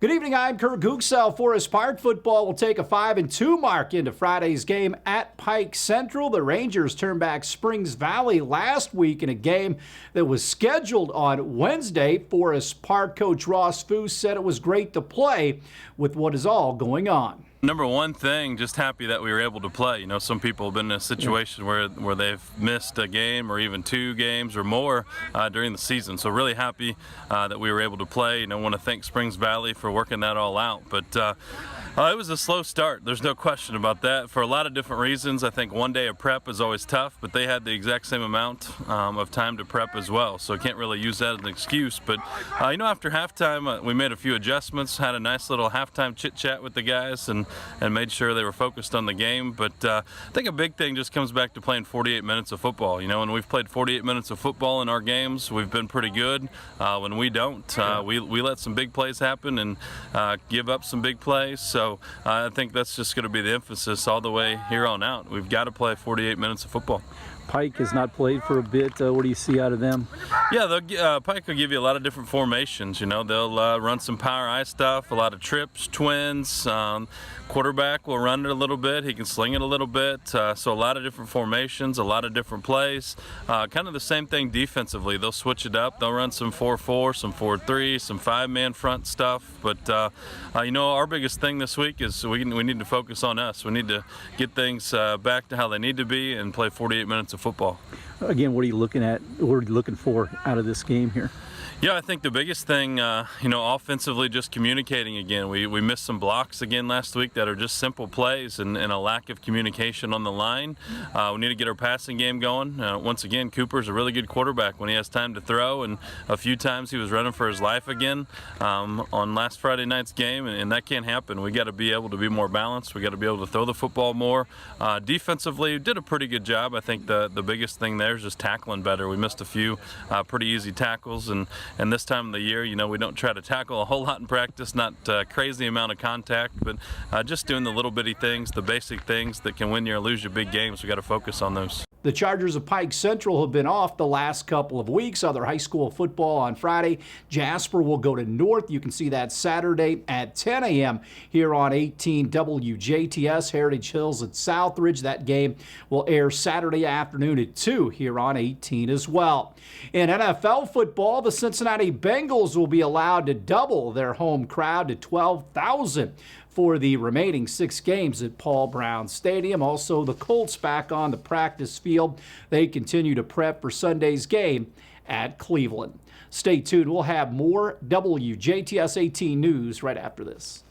Good evening, I'm Kurt Gutgsell. Forest Park football will take a 5-2 mark into Friday's game at Pike Central. The Rangers turned back Springs Valley last week in a game that was scheduled on Wednesday. Forest Park coach Ross Foose said it was great to play with what is all going on. Number one thing, just happy that we were able to play. You know, some people have been in a situation where they've missed a game or even 2 games or more during the season. So really happy that we were able to play. You know, want to thank Springs Valley for working that all out. But it was a slow start. There's no question about that. For a lot of different reasons. I think one day of prep is always tough, but they had the exact same amount of time to prep as well. So I can't really use that as an excuse. But you know, after halftime, we made a few adjustments, had a nice little halftime chit chat with the guys, and made sure they were focused on the game. But I think a big thing just comes back to playing 48 minutes of football. You know, when we've played 48 minutes of football in our games, we've been pretty good. When we don't, we let some big plays happen and give up some big plays. So I think that's just going to be the emphasis all the way here on out. We've got to play 48 minutes of football. Pike has not played for a bit. What do you see out of them? Yeah, Pike will give you a lot of different formations. You know, they'll run some power eye stuff, a lot of trips, twins. Quarterback will run it a little bit. He can sling it a little bit. So a lot of different formations, a lot of different plays. Kind of the same thing defensively. They'll switch it up. They'll run some 4-4, some 4-3, some 5-man front stuff. But you know, our biggest thing this week is we need to focus on us. We need to get things back to how they need to be and play 48 minutes of football. Again, what are you looking at? What are you looking for out of this game here? Yeah, I think the biggest thing, you know, offensively, just communicating again. We missed some blocks again last week that are just simple plays and a lack of communication on the line. We need to get our passing game going. Once again, Cooper's a really good quarterback when he has time to throw, and a few times he was running for his life again on last Friday night's game, and that can't happen. We got to be able to be more balanced. We got to be able to throw the football more. Defensively, did a pretty good job. I think the biggest thing there is just tackling better. We missed a few pretty easy tackles, and this time of the year, you know, we don't try to tackle a whole lot in practice, not a crazy amount of contact, but just doing the little bitty things, the basic things that can win you or lose you big games. We got to focus on those. The Chargers of Pike Central have been off the last couple of weeks. Other high school football on Friday. Jasper will go to North. You can see that Saturday at 10 a.m. here on 18 WJTS. Heritage Hills at Southridge. That game will air Saturday afternoon at 2 here on 18 as well. In NFL football, the Cincinnati Bengals will be allowed to double their home crowd to 12,000 for the remaining 6 games at Paul Brown Stadium. Also, the Colts back on the practice field. They continue to prep for Sunday's game at Cleveland. Stay tuned. We'll have more WJTS 18 news right after this.